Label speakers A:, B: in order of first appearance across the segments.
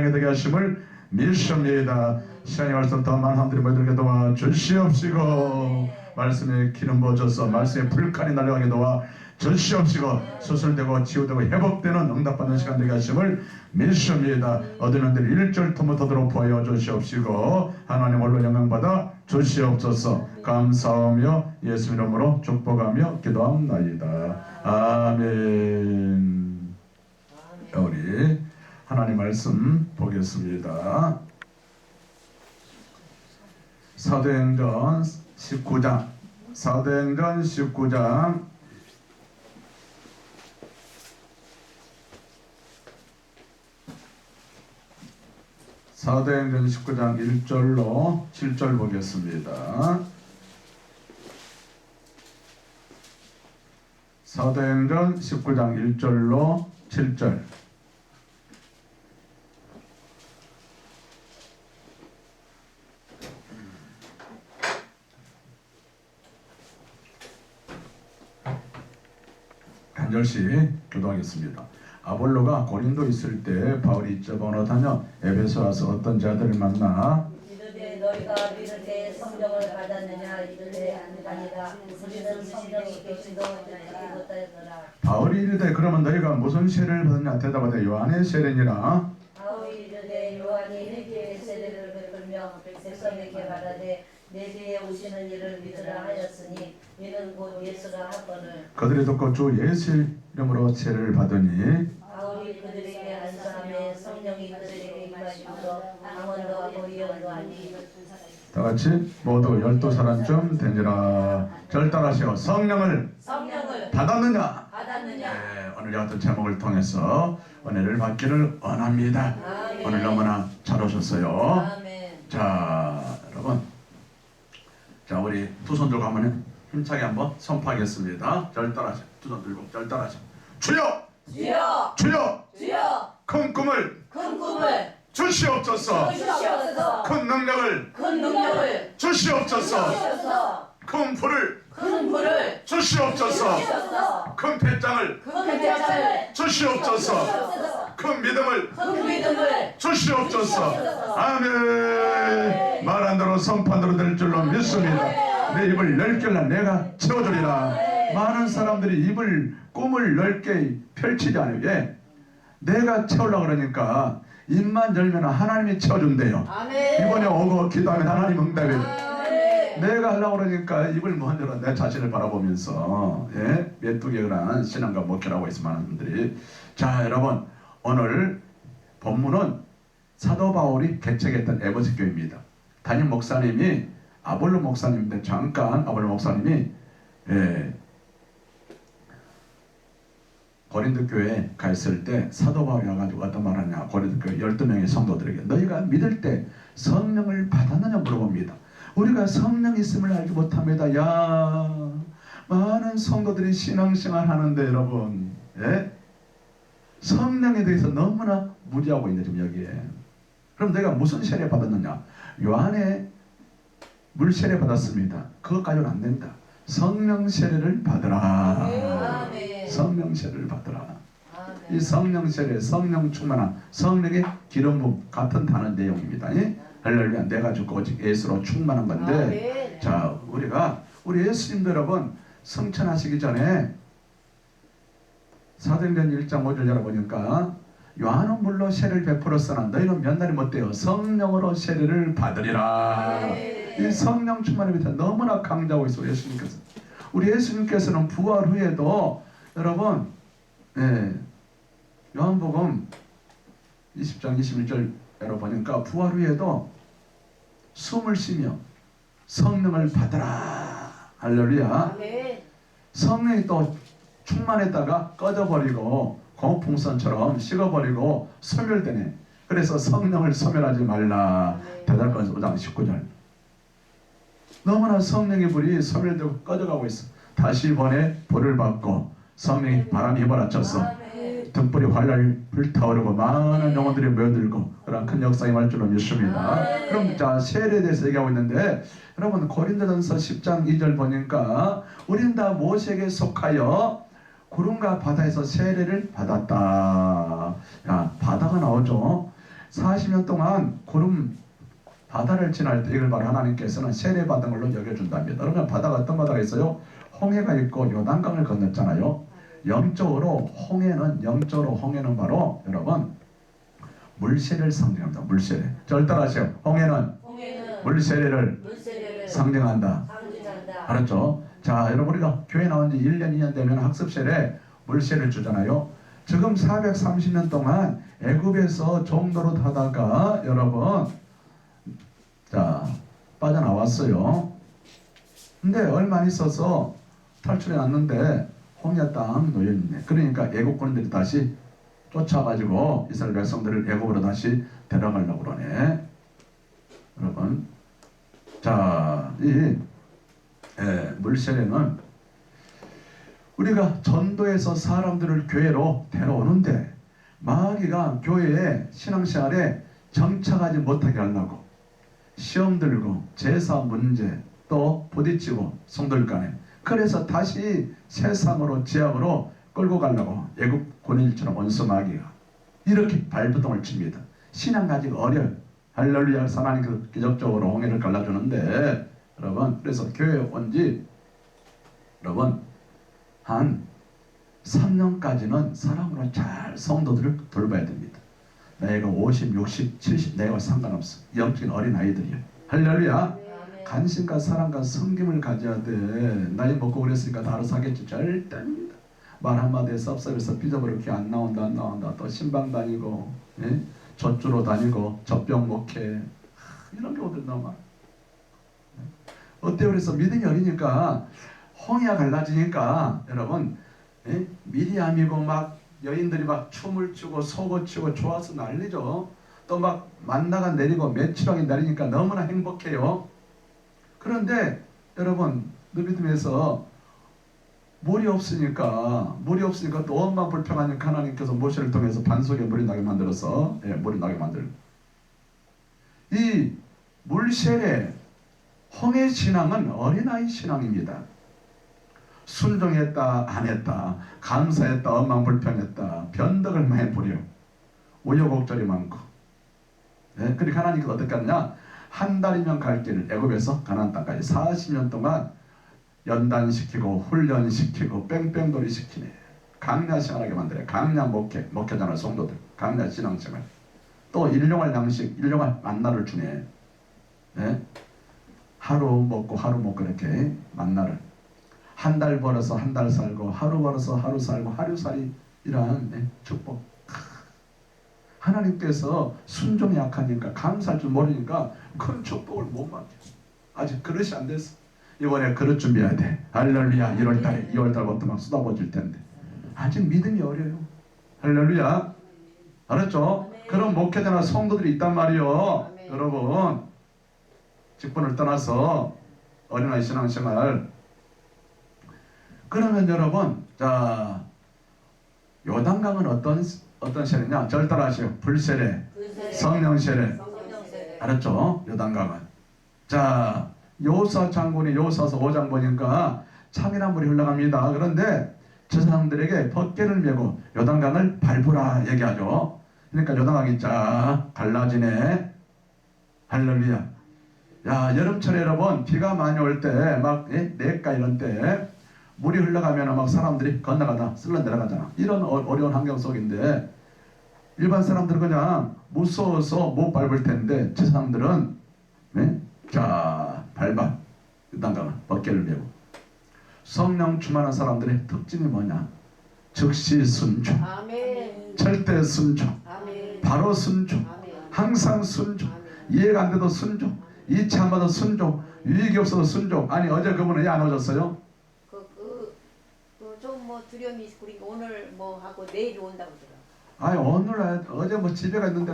A: 찬양이 되게 하심을 믿습니다. 시간이 말씀 더 많은 사람들이 모여들게 도와 주시옵시고, 말씀에 기름 부어져서 말씀에 불칸이 날아가게 도와 주시옵시고, 수술되고 치유되고 회복되는 응답받는 시간 되게 하심을 믿습니다. 얻는 들 1절 토모토도록 보여 주시옵시고, 하나님 홀로 영광받아 주시옵소서. 감사하며 예수 이름으로 축복하며 기도합나이다. 아멘. 우리 하나님 말씀 보겠습니다. 사도행전 19장 사도행전 19장 사도행전 19장 1절로 7절 보겠습니다. 사도행전 19장 1절로 7절. 한 절씩 교도하겠습니다. 아볼로가 고린도 있을 때 바울이 이쪽으로 다녀 에베소 와서 어떤 자들을 만나
B: 이르되 너희가 믿을 때 성령을 받았느냐 이르되 아니라 우리는 성령이 계시도 못하였더라.
A: 바울이 이르되 그러면 너희가 무슨 세례를 받았냐 대답하되 요한의 세례니라.
B: 바울이 이르되 요한이 회개의 세례를 베풀며 백성에게 말하되 내 뒤에 오시는 이를 믿으라 하였으니 이는 곧 예수가 하거늘.
A: 그들이 듣고 주 예수 이름으로 세례를 받으니
B: 바울이 그들에게 안수하며 성령이 그들에게 임하시므로 강원도 하고 예언도 하니
A: 다같이 모두 12사람쯤 되니라. 절 따라하시오. 성령을 받았느냐? 네, 오늘 같은 제목을 통해서 은혜를 받기를 원합니다.
B: 아멘.
A: 오늘 너무나 잘 오셨어요.
B: 아멘.
A: 자, 여러분, 자 우리 두 손 들고 한번 힘차게 한번 선포하겠습니다. 절 따라하시오. 두 손 들고 절 따라하시오. 주여!
B: 주여!
A: 주여!
B: 주여!
A: 큰 꿈을
B: 큰 꿈을
A: 주시옵소서.
B: 주시옵소서.
A: 큰 능력을
B: 큰 능력을
A: 주시옵소서.
B: 주시옵소서.
A: 큰 불을
B: 큰 불을
A: 주시옵소서.
B: 주시옵소서.
A: 큰 배짱을
B: 큰 배짱을
A: 주시옵소서.
B: 주시옵소서.
A: 큰 믿음을
B: 큰 믿음을
A: 주시옵소서. 아멘. 말한 대로 선판대로 될 줄로 믿습니다. 내 입을 열결라 내가 채워주리라. 많은 사람들이 입을 꿈을 넓게 펼치지 않아요. 왜? 내가 채우려고 그러니까 입만 열면 하나님이 채워준대요. 이번에 오고 기도하면 하나님 응답이에요. 내가 하려고 그러니까 입을 못 열어. 내 자신을 바라보면서 메뚜기에 그런 신앙과 목회를 하고 있는 많은 분들이. 자 여러분, 오늘 본문은 사도 바울이 개척했던 에베소 교회입니다. 담임 목사님이 아볼로 목사님인데, 잠깐 아볼로 목사님이 고린도 교회에 가 있을 때 사도 바울이 와가지고 어떤 말 하냐. 고린도 교회 12명의 성도들에게 너희가 믿을 때 성령을 받았느냐 물어봅니다. 우리가 성령이 있음을 알지 못합니다. 야, 많은 성도들이 신앙생활 하는데 여러분, 성령에 대해서 너무나 무지하고 있는 지금 여기에. 그럼 내가 무슨 세례 받았느냐? 요한의 물 세례 받았습니다. 그것 가지고는 안 된다. 성령 세례를 받으라.
B: 아멘.
A: 성령 세례를 받으라.
B: 아멘.
A: 이 성령 세례, 성령 충만한 성령의 기름 부음 같은 단어 내용입니다. 할렐루야. 내가 죽고 오직 예수로 충만한 건데,
B: 아멘.
A: 자 우리가 우리 예수님도 여러분 성천하시기 전에 사도행전 1장 5절 열어보니까 요한은 물로 세례를 베풀었으나 너희는 몇 날이 못되어 성령으로 세례를 받으리라. 이 성령 충만의 밑에 너무나 강조하고 있어요. 예수님께서. 우리 예수님께서는 부활 후에도 여러분, 요한복음 20장 21절 열어보니까 부활 후에도 숨을 쉬며 성령을 받으라. 할렐루야. 성령이 또 충만했다가 꺼져버리고 공풍선처럼 식어버리고 소멸되네. 그래서 성령을 소멸하지 말라. 대달번서 5장 19절. 너무나 성령의 불이 소멸되고 꺼져가고 있어. 다시 번에 불을 받고 성령이 바람이 휘몰아쳐서 등불이 활활 불타오르고 많은 영혼들이 모여들고 그런 큰 역사가 임할 줄로 믿습니다. 그럼 자 세례에 대해서 얘기하고 있는데, 여러분 고린도전서 10장 2절 보니까 우린 다 모세에게 속하여 구름과 바다에서 세례를 받았다. 야, 바다가 나오죠. 40년 동안 구름 바다를 지날 때 이걸 바로 하나님께서는 세례받은 걸로 여겨준답니다. 그러면 바다가 어떤 바다가 있어요? 홍해가 있고 요단강을 건넜잖아요. 영적으로 홍해는 바로 여러분 물세례를 상징합니다. 물세례. 절단하세요. 홍해는 물세례를 상징한다. 알았죠? 자, 여러분 우리가 교회 나온 지 1년, 2년 되면 학습세례, 물세례를 주잖아요. 지금 430년 동안 애굽에서 종노릇 하다가 여러분 자 빠져나왔어요. 근데 얼마 안 있어서 탈출해 왔는데 홍해 땅 놓여있네. 그러니까 애국군들이 다시 쫓아가지고 이스라엘 백성들을 애국으로 다시 데려가려고 그러네. 여러분, 자, 이 물세례는 우리가 전도해서 사람들을 교회로 데려오는데 마귀가 교회의 신앙생활에 정착하지 못하게 하려고 시험 들고 제사 문제 또 부딪히고 성들 간에 그래서 다시 세상으로 지역으로 끌고 가려고 애국 군인처럼 원수 마귀가 이렇게 발부동을 칩니다. 신앙 아직 어려요. 할렐루야. 하나님 그 기적적으로 홍해를 갈라주는데 여러분 그래서 교회에 온지 여러분 한 3년까지는 사람으로 잘 성도들을 돌봐야 됩니다. 나이가 50, 60, 70 나이가 상관없어. 영적인 어린 아이들이요. 할렐루야. 관심과 사랑과 섬김을 가져야 돼. 나이 먹고 그랬으니까 다 알아서 하겠지. 절대 아닙니다. 말 한마디에 섭섭해서 삐져버리고 안 나온다 또 신방 다니고 젖주로 다니고 젖병 목회 이런 경우들 너무 많아. 어때요? 그래서 믿음이 어리니까 홍해가 갈라지니까 여러분 미리암이고 막 여인들이 막 춤을 추고 속을 추고 좋아서 난리죠. 또 막 만나가 내리고 매출하게 내리니까 너무나 행복해요. 그런데 여러분 너 믿음에서 물이 없으니까 또 엄마 불평하니까 하나님께서 모세를 통해서 반석에 물이 나게 만들어서 물이 나게 만들고 이 물세례 홍해 신앙은 어린아이 신앙입니다. 순종했다 안 했다 감사했다 엄마 불평했다 변덕을 많이 부려 우여곡절이 많고 그러니까 하나님께서 어떻게 하느냐 한 달이면 갈 길을 애굽에서 가나안 땅까지 40년 동안 연단시키고 훈련시키고 뺑뺑돌이 시키네. 강야 생활하게 만들어요. 강야 목회자나 성도들 강야 신앙생활 또 일용할 양식 일용할 만나를 주네. 하루 먹고 이렇게 만나를 한 달 벌어서 한 달 살고 하루 벌어서 하루 살고 하루살이라는 축복. 하나님께서 순종이 약하니까 감사할 줄 모르니까 큰 축복을 못 받죠. 아직 그릇이 안 됐어. 이번에 그릇 준비해야 돼. 할렐루야. 1월달에 2월달부터 막 쏟아부어질 텐데 아직 믿음이 어려요. 할렐루야. 알았죠? 그런 목회자나 성도들이 있단 말이요. 여러분 직분을 떠나서 어린아이 신앙생활 그러면 여러분 자 요단강은 어떤 세례냐? 절단하시오. 불세례, 성령세례. 알았죠? 요단강은. 자 요사 장군이 요사서 5장 보니까 참이나 물이 흘러갑니다. 그런데 저 사람들에게 벗개를 메고 요단강을 밟으라 얘기하죠. 그러니까 요단강이 쫙 갈라지네. 할렐루야. 야 여름철에 여러분 비가 많이 올 때 막 내가 이런 때 물이 흘러가면 막 사람들이 건너가다 쓸러 내려가잖아. 이런 어려운 환경 속인데 일반 사람들은 그냥 무서워서 못 밟을 텐데 저 사람들은 자 밟아 요단강을 벗개를 메고 성령 충만한 사람들의 특징이 뭐냐? 즉시 순종, 절대 순종, 바로 순종, 항상 순종, 이해가 안 돼도 순종, 이치 안 받아도 순종, 유익이 없어도 순종. 아니 어제 그분은 왜 안 오셨어요?
B: 좀 뭐 두려움이 있고 그러니까 오늘 뭐 하고 내일 온다고 그러더라고요.
A: 아니 오늘 어제 뭐 집에가 있는데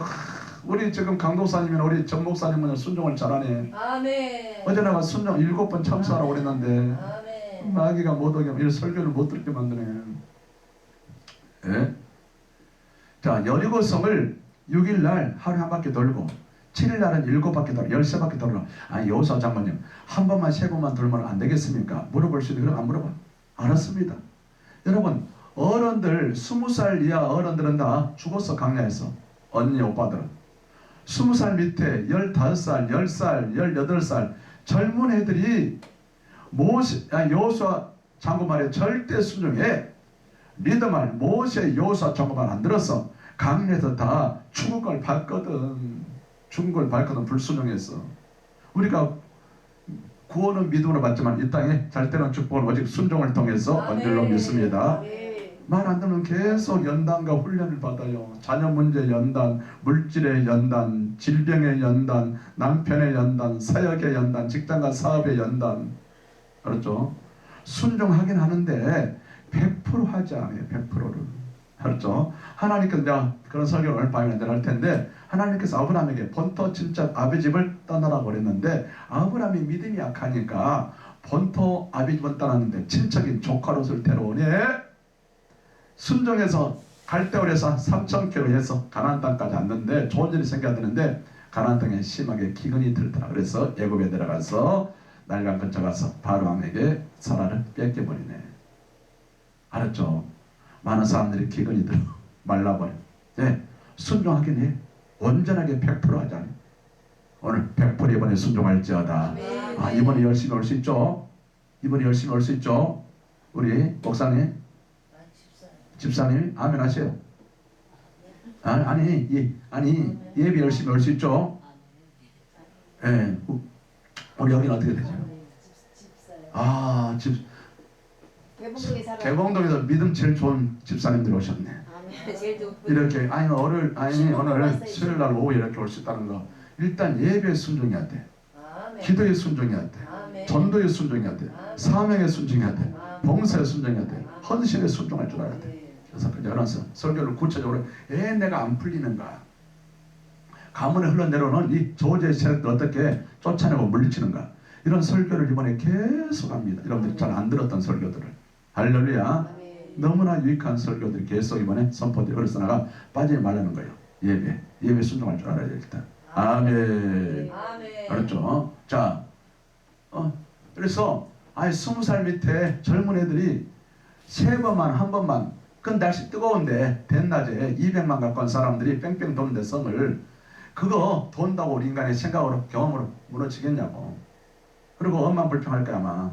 A: 우리 지금 강도사님이나 우리 전 목사님은 순종을 잘하네.
B: 아멘.
A: 어제 내가 순종 7번 참수하라고 그랬는데
B: 아멘.
A: 마귀가 못 오게 이 설교를 못 듣게 만드네. 예? 자 여리고성을 6일날 하루에 한 바퀴 돌고 7일날은 7바퀴 돌고 13바퀴 돌고 아니 여호수아 장관님 한 번만 3번만 돌면 안 되겠습니까? 물어볼 수 있는데 그럼 안 물어봐. 알았습니다. 여러분 어른들 20살 이하 어른들은 다 죽었어. 강야에서 언니 오빠들은 20살 밑에 15살, 10살, 18살 젊은 애들이 여호수아 장군 말에 절대 순종해. 리더말 모세 여호수아 장군 말 안 들었어. 강에서 다 죽은 걸 봤거든. 죽은 걸 봤거든. 불순종했어. 우리가 구원은 믿음으로 받지만 이 땅에 잘 때는 축복은 오직 순종을 통해서 얻는 줄로 믿습니다. 말 안 듣는 계속 연단과 훈련을 받아요. 자녀 문제 연단, 물질의 연단, 질병의 연단, 남편의 연단, 사역의 연단, 직장과 사업의 연단. 그렇죠? 순종하긴 하는데 100% 하지 않아요. 100%를. 그렇죠? 하나님께서 내가 그런 설교를 오늘 밤에 할 텐데 하나님께서 아브라함에게 본토 친척 아비 집을 떠나라고 그랬는데 아브라함이 믿음이 약하니까 본토 아비 집을 떠났는데 친척인 조카롯을 데려오니 순종해서 갈대올에서 3,000km 해서 가나안 땅까지 왔는데 좋은 일이 생겨야 되는데 가나안 땅에 심하게 기근이 들더라. 그래서 애굽에 들어가서 날강 근처 가서 바로 왕에게 사라를 뺏겨버리네. 알았죠? 많은 사람들이 기근이 들어 말라버려. 네, 순종하긴 해. 온전하게 100% 하자니. 오늘 100% 이번에 순종할지어다. 아, 이번에 열심히 올 수 있죠? 이번에 열심히 올 수 있죠? 우리 목사님, 집사님, 아멘 하세요. 아니 예비 열심히 올 수 있죠? 예, 네, 우리 여기는 어떻게 되죠? 아, 개봉동에서 믿음 제일 좋은 집사님들 오셨네. 이렇게 오늘 수요일 날 오후 이렇게 올 수 있다는 거. 일단 예배에 순종해야 돼. 기도에 순종해야 돼. 전도에 순종해야 돼. 사명에 순종해야 돼. 봉사에 순종해야 돼. 헌신에 순종할 줄 알아야 돼. 그래서 그런 설교를 구체적으로 내가 안 풀리는가, 가문에 흘러내려오는 이 저주의 세력들 어떻게 쫓아내고 물리치는가, 이런 설교를 이번에 계속 합니다. 여러분들이 잘 안 들었던 설교들을. 할렐루야. 너무나 유익한 설교들이 계속 이번에 선포되고, 그래서 내가 빠지지 말라는 거예요. 예배 순종할 줄 알아야 돼. 일단 아멘. 그렇죠? 자, 그래서 20살 밑에 젊은 애들이 한 번만 그 날씨 뜨거운데 대낮에 200만 가까운 사람들이 뺑뺑 도는데 성을, 그거 돈다고 우리 인간의 생각으로 경험으로 무너지겠냐고. 그리고 엄만 불평할 거야 아마.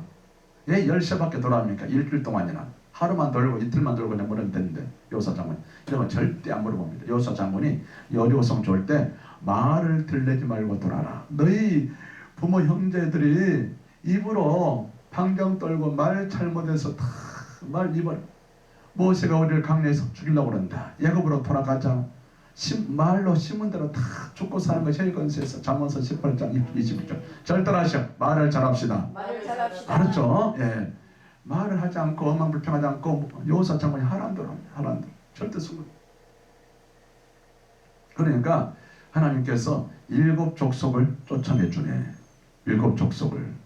A: 왜 10시밖에 돌아옵니까? 일주일 동안이나. 하루만 돌고 이틀만 돌고 그냥 물으면 되는데. 여호수아 장군 이런 건 절대 안 물어봅니다. 여호수아 장군이 여리고성 좋을 때 말을 들내지 말고 돌아라. 너희 부모 형제들이 입으로 방정 떨고 말 잘못해서 다 말 입을, 모세가 우리를 강내에서 죽이려고 그런다. 애굽으로 돌아가자. 말로 심은 대로 다 죽고 사는 것이 혈건세에서 잠언서 18장 21절. 절대하시오. 말을 잘합시다. 알았죠? 예. 말을 하지 않고 엄망불평하지 않고 여호수아 장군이 하란대로 합니다. 하란대로. 절대 순종. 그러니까 하나님께서 7 족속을 쫓아내주네. 7 족속을.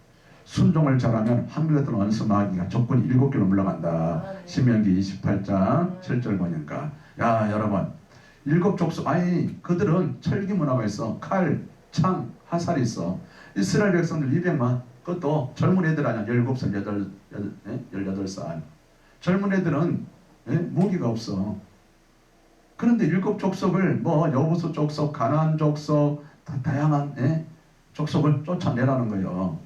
A: 순종을 잘하면 한글에서는 원수 마귀가 적군이 7개로 물러간다. 신명기 28장 7절 보니까, 야 여러분, 7 족속, 그들은 철기 문화가 있어. 칼, 창, 화살이 있어. 이스라엘 백성들 200만, 그것도 젊은 애들 아니야. 17살, 18살. 젊은 애들은 무기가 없어. 그런데 7 족속을 여부수 족속, 가나안 족속, 다양한 족속을 쫓아내라는 거예요.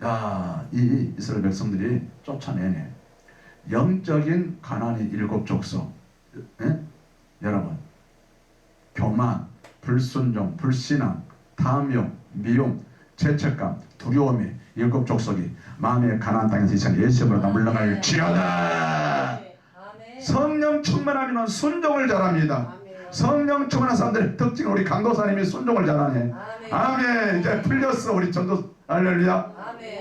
A: 야, 이 이스라엘 백성들이 쫓아내네. 영적인 가나안의 7 족속. 여러분, 교만, 불순종, 불신앙, 탐욕, 미움, 죄책감, 두려움이 7 족속이 마음의 가나안 땅에서 이제 예수님으로 다 물러갈 지어다. 성령 충만하면 순종을 잘합니다. 성령 충만한 사람들의 특징은 우리 강도사님이 순종을 잘하네. 아멘. 이제 풀렸어 우리 전도. 할렐루야.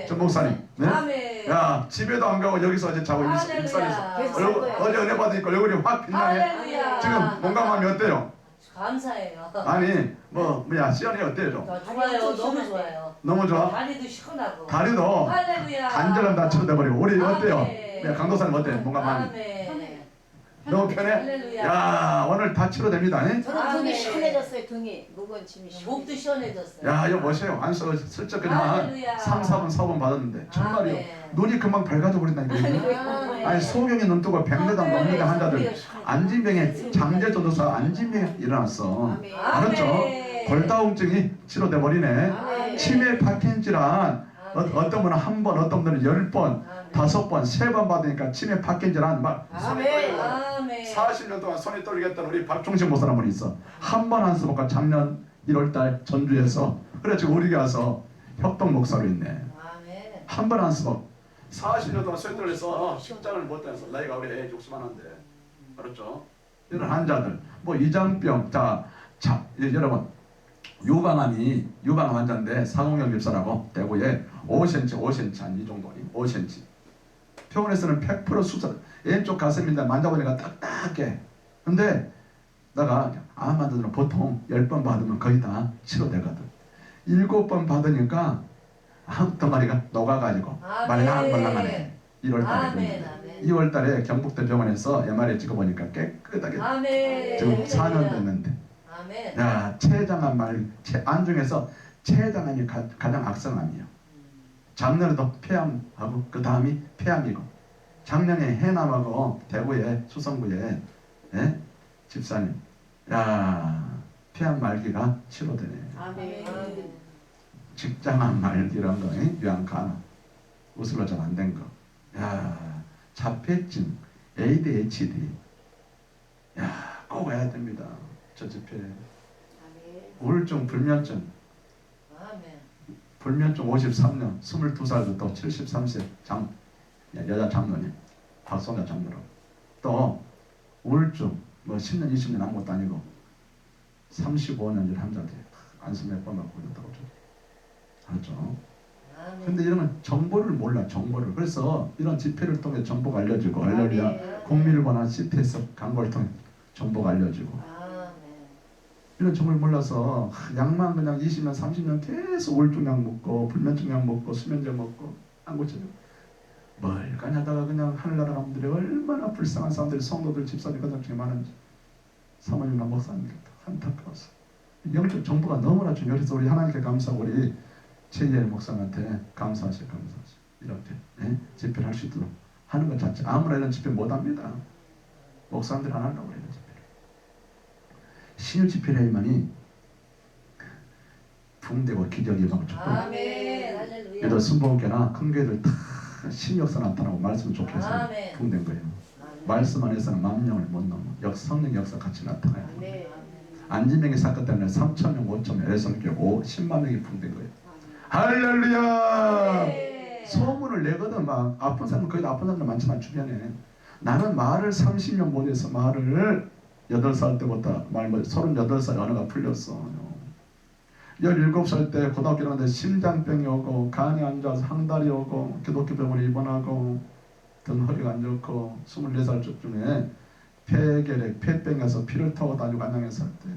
A: 전 목사님. 네? 아멘. 야, 집에도 안 가고 여기서 어제 자고 일산에서 어제 은혜 받으니까 얼굴이 확 빛나네. 지금 몸과 마음이 어때요?
B: 감사해요.
A: 시연이 어때요?
B: 좋아요. 너무 좋아요.
A: 너무 좋아?
B: 다리도 시원하고.
A: 다리도
B: 할렐루야.
A: 간절함 다 쳐내버리고. 우리 어때요? 강도사님 어때? 몸과 마음이. 너무 편해?
B: 할렐루야.
A: 야, 오늘 다 치료됩니다. 예?
C: 저는
B: 아멘.
C: 등이 시원해졌어요. 등이 무거운 짐이 시원.
B: 목도 시원해졌어요.
A: 야, 이거 보세요. 안서 슬쩍 그냥
B: 할렐루야.
A: 3, 4번, 4번 받았는데 정말요.
B: 아멘.
A: 눈이 금방 밝아져 버린다니까.
B: 아멘.
A: 아니 소경이 눈 뜨고 백내장
B: 아멘.
A: 넘는 환자들 안진병에 장제 전도사 안진병에 일어났어.
C: 아멘.
A: 알았죠?
B: 아멘.
A: 골다공증이 치료돼 버리네.
B: 아멘.
A: 치매 파킨질환 어떤 분은 한 번, 어떤 분은 10번,
B: 아멘.
A: 5번, 3번 받으니까 치매 파킨질환 막
C: 아멘.
B: 아멘.
A: 40년 동안 손이 떨리겠던 우리 박종식 목사람 분이 있어. 한 번 안 쓰고가 작년 1월달 전주에서 그래 지금 우리 가서 협동 목사로 있네.
B: 아멘.
A: 한 번 안 쓰고 40년 동안 손이 떨려서 십자를 못 다녀서 나이가 우리 60만한데 그렇죠? 이런 환자들 뭐 이장병 자 여러분 유방암 환자인데 사공영 집사라고 대구에 5cm 한 이 정도니 5cm 병원에서는 100% 수술 왼쪽 가슴인데 만져보니까 딱딱해. 근데 내가 암 환자들은 보통 10번 받으면 거의 다 치료되거든. 7번 받으니까 암 덩어리가 녹아가지고 말랑말랑하네. 1월달에
B: 아멘. 아멘.
A: 2월달에 경북대 병원에서 MRI 찍어보니까 깨끗하게
B: 아멘.
A: 지금 4년 됐는데
B: 아멘.
A: 야 췌장암 안 중에서 췌장암이 가장 악성암이에요. 작년에도 폐암하고 그 다음이 폐암이고 작년에 해남하고 대구에 수성구에 예? 집사님 야 폐암 말기가 치료되네.
C: 아멘.
A: 직장암 말기 이런 거 유양간 우슬로 잘 안 된 거. 야 자폐증 ADHD 야꼭 해야 됩니다. 저 집회
C: 아멘.
A: 우울증 불면증
B: 아멘.
A: 불면증 53년 22살부터 73세 여자 장로님 박송자 장로로 또 우울증 뭐 10년 20년 아무것도 아니고 35년 일 환자들 안수 몇 번 받고 있다고 알죠?
B: 아멘.
A: 근데 이런 건 정보를 몰라 정보를. 그래서 이런 집회를 통해 정보가 알려지고 할렐루야
B: 아멘.
A: 국민일보나 CT에서 광고를 통해 정보가 알려지고
B: 아멘.
A: 이런 정보를 몰라서 약만 그냥 20년 30년 계속 우울증 약 먹고 불면증 약 먹고 수면제 먹고 안 고쳐져. 멀까지 하다가 그냥 하늘나라 사람들이 얼마나 불쌍한 사람들이 성도들 집사님 가장 중에 많은지 사모님과 목사님들 안타까워서 영적 정보가 너무나 중요해서 그래서 우리 하나님께 감사하고 우리 최희엘 목사님한테 감사하시 이렇게 집회를 할 수 있도록 하는 것 자체 아무나 이런 집회 못합니다. 목사님들 안 하려고 그래요. 신유 집회를 해야만이 붕대고 기적이 막 축복.
B: 아멘. 할렐루야.
A: 그래도 순복음교나 큰 교회들 다 신역사 나타나고 말씀을 좋게 해서
B: 아멘.
A: 붕댄 거예요.
B: 아멘.
A: 말씀 안에서는 만명을 못 넘어. 성령 역사 같이 나타나요.
C: 아멘.
A: 안진명의 사건 때문에 3,000명, 5,000명, 애성교회 10만 명이 붕댄 거예요. 할렐루야!
B: 네.
A: 소문을 내거든. 막 아픈 사람 거의 아픈 사람들 많지만 주변에 나는 말을 30년 못해서 말을 8살 때부터 말 못 38살 언어가 풀렸어. 17살 때 고등학교 갔는데 심장병이 오고 간이 안 좋아서 항달이 오고 기독교 병원에 입원하고 등 허리가 안 좋고 24살 쯤에 폐결핵, 폐병에서 피를 타고 다니고 안양에서 할 때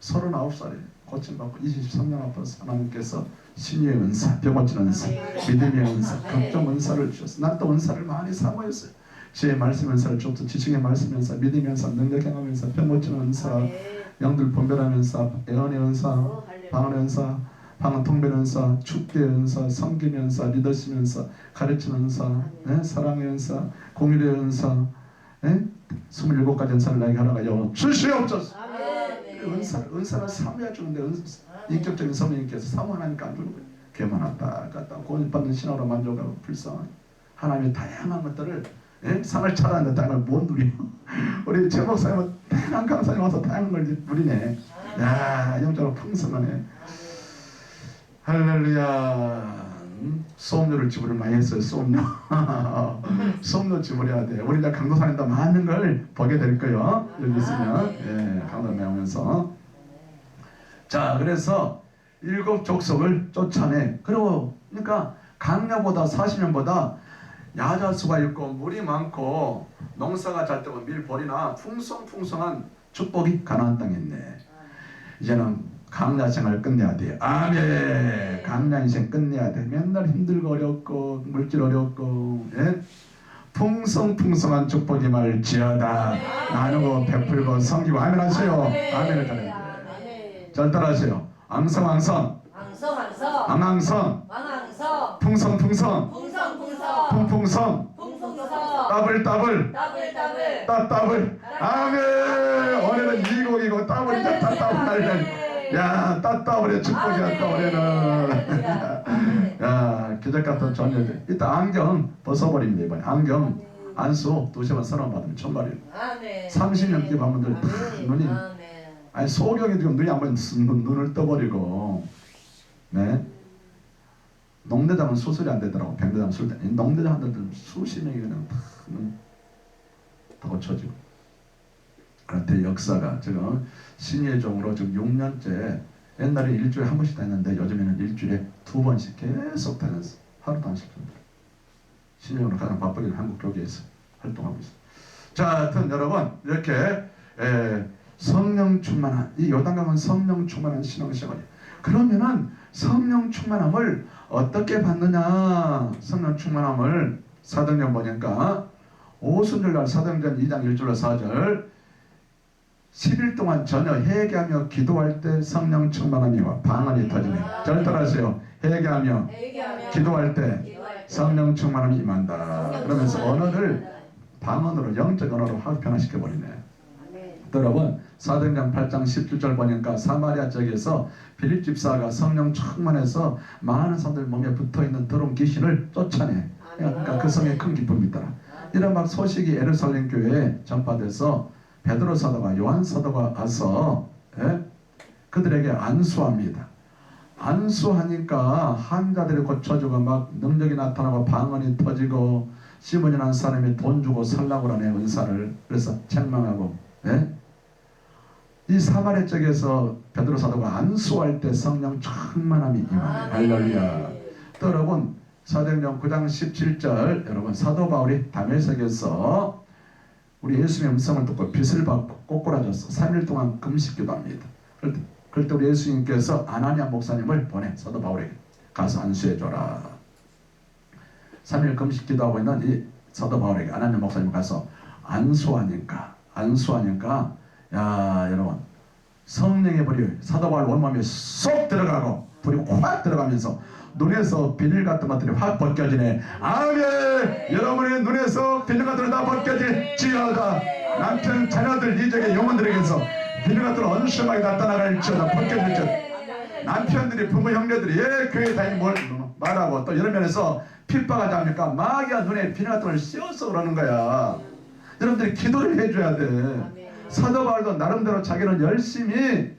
A: 39살에 고침받고 23년 아파서 하나님께서 신유의 은사, 병 고치는 은사, 믿음의 은사, 걱정 은사를 주셨어. 난 또 은사를 많이 사모했어요. 제 말씀 은사를 주옵소서. 지식의 말씀 은사, 믿음의 은사, 능력 행함 은사, 병 고치는 은사, 영들 분별하는 은사, 애언의 은사, 방언의 은사, 방언 통변의 은사, 축대의 은사, 섬김의 은사, 리더십의 은사, 가르치는 은사, 사랑의 은사, 공일의 은사, 27가지 은사를 나에게 하나가 주시옵소서. 은사를 사모해야 주는데 인격적인 성령님께서 사모하니까 안 주는 거예요. 괴만 왔다 갔다 고집받는 신앙으로 만족하고 불쌍한 하나님의 다양한 것들을 상을 차라는데 다양한 걸 못 누려. 우리 제 목사님은 다양한 강사님 와서 다양한 걸 누리네. 야 영적으로 풍성하네. 할렐루야. 수업료를 지불을 많이 했어요. 수업료. 수업료 지불해야 돼. 우리 이제 강도사님도 많은 걸 보게 될 거예요. 여기 있으면 강도 배우면서. 자 그래서 7 족속을 쫓아내. 그리고 그러니까 강야보다 40년보다 야자수가 있고 물이 많고 농사가 잘 되고 밀보리나 풍성한 축복이 가나안 땅에 있네. 이제는 강야 생활을 끝내야 돼. 아멘. 강야 인생 끝내야 돼. 맨날 힘들고 어렵고 물질 어렵고 풍성풍성한 축복이 말지어다. 나누고 베풀고 섬기고 아멘 하세요. 아멘을 전해요.
C: 아멘.
A: 잘 따라하세요. 앙성앙성
B: 앙성앙성
A: 앙앙성
B: 왕앙성
A: 풍성풍성
B: 풍성풍성
A: 풍풍성
B: 풍성풍성
A: 따블따블
B: 따블따블
A: 따따블 아멘. 올해는 이곡이고 따블이다. 따따블 야 따따블의 축복이었다 올해는. 야 기적 같은 전녀들. 이따 안경 벗어버립니다. 이번에 안경 안수 2시간 선언 받으면 천발이에요.
B: 아멘
A: 30년 기반 분들 다 눈이
B: 아멘
A: 아니 소경이 지금 눈이 한번 눈을 떠버리고 네 농대장은 수술이 안 되더라고. 백내장 수술 때 농대장 한들 수십 명이 그냥 다 고쳐지고. 그런데 역사가 지금 신예종으로 지금 6년째 옛날에 일주일에 한 번씩 다녔는데 요즘에는 일주일에 2번씩 계속 다녔어. 하루도 안 쉬고. 신예종으로 가장 바쁘게 한국 교계에서 활동하고 있어. 자, 하여튼 여러분 이렇게 성령 충만한 이 요단강은 성령 충만한 신앙생활이에요. 그러면은 성령 충만함을 어떻게 받느냐? 성령 충만함을 사도행전 보니까 오순절날 사도행전 2장 1절로 4절 10일 동안 전혀 회개하며 기도할 때 성령 충만함이와 방언이 터지네. 잘 따라하세요. 회개하며 기도할 때 성령 충만함이 임한다. 그러면서 언어를 방언으로 영적 언어로 변화시켜버리네. 또 여러분 사도행전 8장 17절 보니까 사마리아 지역에서 빌립 집사가 성령 충만해서 많은 사람들 몸에 붙어있는 더러운 귀신을 쫓아내. 그러니까 그 성에 큰 기쁨이 있더라. 이런 막 소식이 예루살렘 교회에 전파돼서 베드로 사도가 요한 사도가 와서 그들에게 안수합니다. 안수하니까 환자들이 고쳐지고 막 능력이 나타나고 방언이 터지고 시몬이라는 사람이 돈 주고 살라고 하네 은사를. 그래서 책망하고 이 사마리아 쪽에서 베드로 사도가 안수할 때 성령 충만함이 임하네. 할렐루야. 또 여러분 사도행전 9장 17절 여러분 사도 바울이 다메섹에서 우리 예수님의 음성을 듣고 빛을 받고 꼬꾸라졌어. 3일 동안 금식기도합니다. 그럴 때 우리 예수님께서 아나니아 목사님을 보내 사도 바울에게 가서 안수해줘라. 3일 금식기도하고 있는 이 사도 바울에게 아나니아 목사님 가서 안수하니까 야 여러분 성령의 불이 사도 바울 온몸에 쏙 들어가고 불이 확 들어가면서 눈에서 비늘 같은 것들이 확 벗겨지네. 아멘. 여러분의 눈에서 비늘 같은 것들이 다 벗겨질지어다. 남편 자녀들 이적의 영혼들에게서 비늘 같은 것들이 언심하게 나타나갈지어다. 벗겨질지어다. 남편들이 부모 형제들이 교회 다니는 뭘 말하고 또 이런 면에서 핍박하지 않으니까 마귀가 눈에 비늘 같은 걸 씌워서 그러는 거야. 여러분들이 기도를 해줘야 돼. 사도 바울도 나름대로 자기는 열심히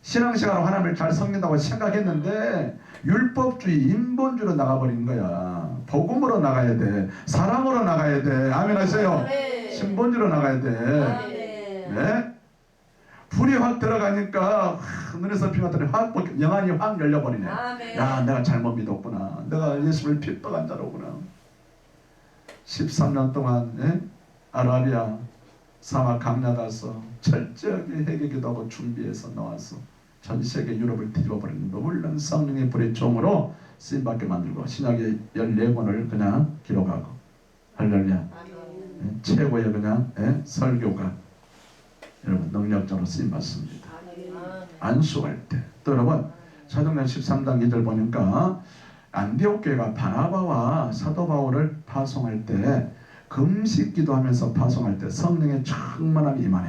A: 신앙생활로 하나님을 잘 섬긴다고 생각했는데 율법주의 인본주의로 나가버린 거야. 복음으로 나가야 돼. 사랑으로 나가야 돼. 아멘 하세요. 신본주의로 나가야 돼. 네? 불이 확 들어가니까 눈에서 피가 들어 확 영안이 확 열려버리네. 야 내가 잘못 믿었구나. 내가 예수를 핍박한 자로구나. 13년 동안 아라비아 사막 강야 가서 철저하게 회개기도하고 준비해서 나와서 전 세계 유럽을 뒤집어버리는 놀라운 성령의 불의 종으로 쓰임받게 만들고 신약의 14권을 그냥 기록하고 할렐루야. 최고의 그냥 설교가 여러분 능력자로 쓰임받습니다. 안수할 때 또 여러분 사도행전 13장 2절 보니까 안디옥 교회가 바나바와 사도 바울을 파송할 때 금식 기도하면서 파송할 때 성령의 충만함이 임하네.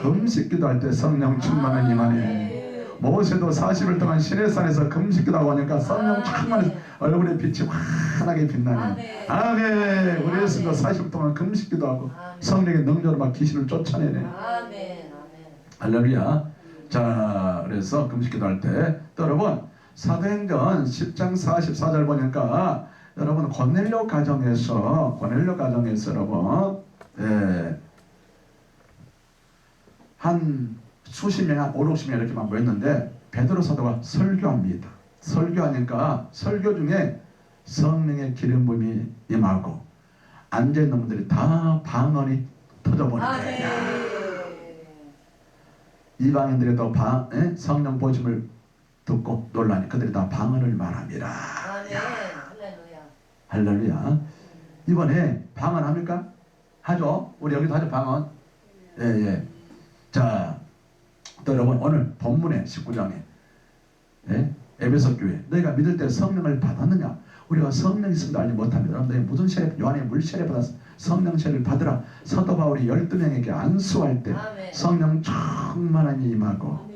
A: 금식 기도할 때 성령 충만함이 임하네. 모세도 40일 동안 시내산에서 금식 기도하고 하니까 성령 충만해서 얼굴에 빛이 환하게 빛나네. 아멘. 우리 예수도 40일 동안 금식 기도하고 성령의 능력으로 막 귀신을 쫓아내네. 할렐루야. 자 그래서 금식 기도할 때 또 여러분 사도행전 10장 44절 보니까 여러분 고넬료 가정에서 여러분 한 수십 명, 한 5, 60명 이렇게만 모였는데 베드로 사도가 설교합니다. 설교하니까 설교 중에 성령의 기름 부음이 임하고 앉아있는 분들이 다 방언이 터져버리네. 이방인들에도 성령 보심을 듣고 놀라니 그들이 다 방언을 말합니다. 할렐루야. 이번에 방언합니까? 하죠. 우리 여기도 하죠, 방언. 예. 자, 또 여러분 오늘 본문에 19장에 에베소 교회 너희가 믿을 때 성령을 받았느냐? 우리가 성령 있음도 알지 못합니다. 너희 무슨 세례? 요한의 물 세례 받았어. 성령 세례를 받으라. 사도 바울이 12명에게 안수할 때
B: 아멘.
A: 성령 충만함이 임하고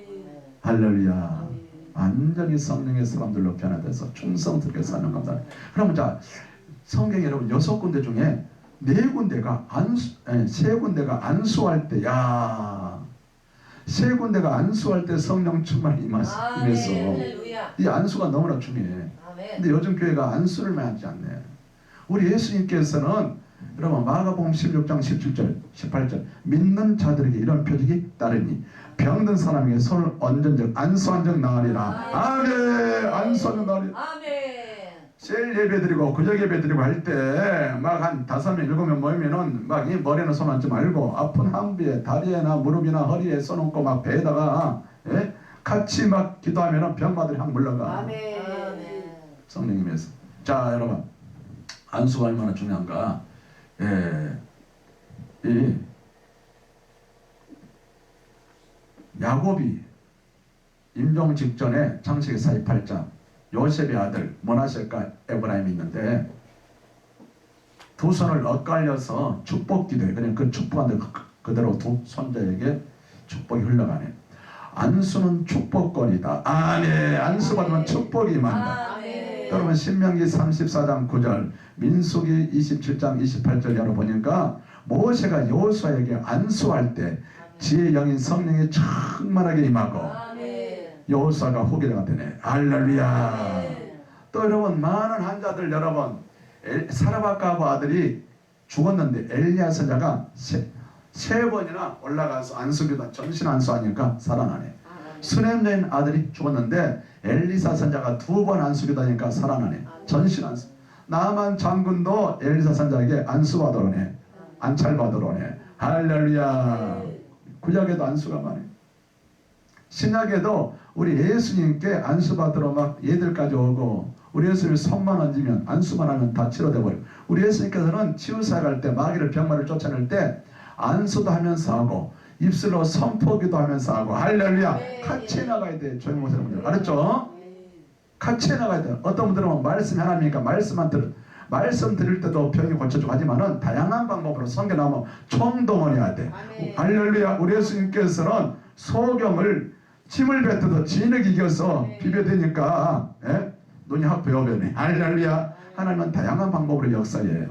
A: 할렐루야. 완전히 성령의 사람들로 변화돼서 충성스럽게 사는 겁니다. 그러면 자, 성경에 여러분 6군데 중에 4군데가 세 군데가 안수할 때, 세 군데가 안수할 때 성령 충만이 임해서
B: 할렐루야.
A: 이 안수가 너무나 중요해.
B: 아멘.
A: 근데 요즘 교회가 안수를 많이 하지 않네. 우리 예수님께서는 여러분 마가복음 16장 17절 18절 믿는 자들에게 이런 표적이 따르니 병든 사람에게 손을 얹은 적 안수한 적 나으리라. 아멘. 안수한 적 나으리라.
B: 아멘.
A: 셀 예배드리고 구역 예배드리고 할 때 막 한 5명 7명 모이면은 막 이 머리에는 손 얹지 말고 아픈 항비에 다리에나 무릎이나 허리에 손 얹고 막 배에다가 같이 막 기도하면은 병마들이 확 물러가.
C: 아멘.
A: 성령님에서. 자 여러분 안수가 얼마나 중요한가. 이 야곱이 임종 직전에 창세기 48장 요셉의 아들 모나세과 에브라임이 있는데 두 손을 엇갈려서 축복 기도해. 그냥 그 축복한 데 그대로 두 손자에게 축복이 흘러가네. 안수는 축복권이다. 아멘. 안수 받으면 축복이 임한다.
B: 아멘.
A: 여러분 신명기 34장 9절 민수기 27장 28절 열어보니까 모세가 여호수아에게 안수할 때 지혜의 영인 성령이 충만하게 임하고
B: 아멘.
A: 여호수아가 후계자가 되네. 할렐루야. 또 여러분 많은 환자들 여러분 사라바가부 아들이 죽었는데 엘리야 선자가 세 번이나 올라가서 안수기도 전신 안수하니까 살아나네. 수냄된 아들이 죽었는데 엘리사 선자가 2번 안수기도 하니까 살아나네. 전신 안수. 나만 장군도 엘리사 선자에게 안수받으러 오네. 안찰받으러 오네. 할렐루야. 구약에도 안수가 많아요. 신약에도 우리 예수님께 안수받으러 막 얘들까지 오고 우리 예수님이 손만 얹으면 안수만 하면 다 치료돼 버려요. 우리 예수님께서는 치유사 갈 때 마귀를 병마를 쫓아낼 때 안수도 하면서 하고 입술로 선포기도 하면서 하고 할렐루야. 같이 나가야 돼. 조용히 보세요. 알았죠? 같이 나가야 돼. 어떤 분들은 말씀이 하나님이니까 말씀만 말씀 드릴 때도 병이 고쳐주고 하지만은 다양한 방법으로 성경 나오면 총동원해야 돼. 할렐루야. 우리 예수님께서는 소경을 침을 뱉어도 진흙 이겨서 비벼대니까 눈이 확 배워버리네. 할렐루야. 하나님은 다양한 방법으로 역사해.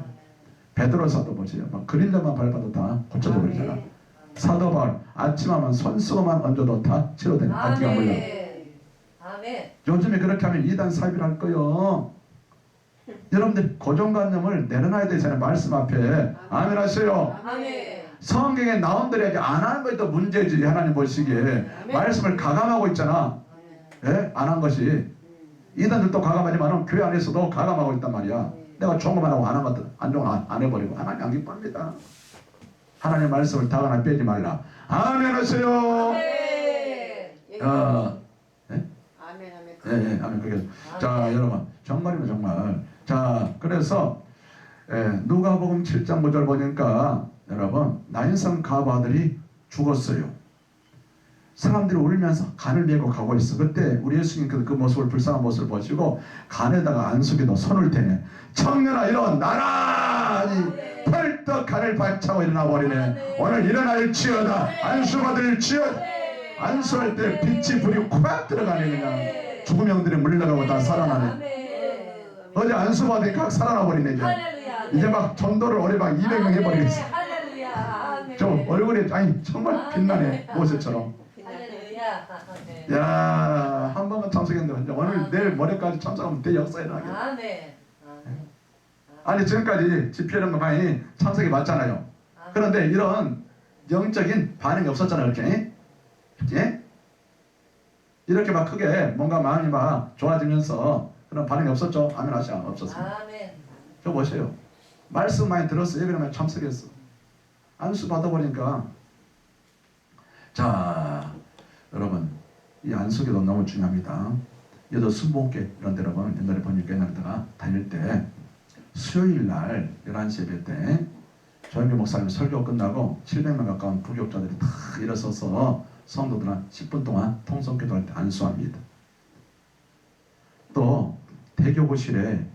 A: 베드로 사도 보세요. 막 그림자만 밟아도 다 고쳐져 버리잖아. 사도 바울 아침하면 손수건만 얹어도 다 치료되네. 악기가 물려.
B: 아멘.
A: 요즘에 그렇게 하면 이단 사입을 할 거요. 여러분들 고정관념을 내려놔야 되잖아요. 말씀 앞에. 아멘 하세요.
B: 아멘.
A: 성경에 나온 대로 안 하는 것이 더 문제지. 하나님 보시기에 말씀을 가감하고 있잖아. 안 한 것이. 이단들도 가감하지만 교회 안에서도 가감하고 있단 말이야. 내가 좋은 것만 하고 안 한 것들 안 좋은 거 안 해버리고 하나님 안 기쁩니다. 하나님 말씀을 다 하나 빼지 말라. 아멘 하세요.
C: 아멘.
A: 아멘. 그게 자 여러분 정말이면 정말. 자 그래서 누가복음 7장 5절 보니까 여러분 나인성 가부아들이 죽었어요. 사람들이 울면서 간을 메고 가고 있어. 그때 우리 예수님께서 그 모습을 불쌍한 모습을 보시고 간에다가 안수기도 손을 대네. 청년아 일어나라. 펄떡 간을 발차고 일어나 버리네. 오늘 일어날지어다. 안수받을지어다. 안수할 때 빛이 불이 콱 들어가네. 그냥 죽은 영들이 물러가고 다 살아나네. 어제 안수받으니까 각 살아나 버리네. 이제 막 전도를 올해 막 200명 해버리겠어. 좀 얼굴이 정말 빛나네. 모세처럼. 야, 한 번만 참석했는데 오늘 내일 모레까지 참석하면 대역사에 나게. 아니 지금까지 집회하는 많이 참석이 많잖아요. 그런데 이런 영적인 반응이 없었잖아요. 이렇게 이렇게 막 크게 뭔가 마음이 막 좋아지면서 그런 반응이 없었죠. 아멘 하시아 없었습니다. 저 보세요. 말씀 많이 들었어. 예배를 참석했어. 안수 받아버리니까. 자 여러분 이 안수기도 너무 중요합니다. 여도 순복계 이런 데 여러분 옛날에 보니까 옛날에다가 다닐 때 수요일 날 11시 예배 때 조영규 목사님 설교 끝나고 700명 가까운 부교육자들이 다 일어서서 성도들은 10분 동안 통성기도할 때 안수합니다. 또 대교구실에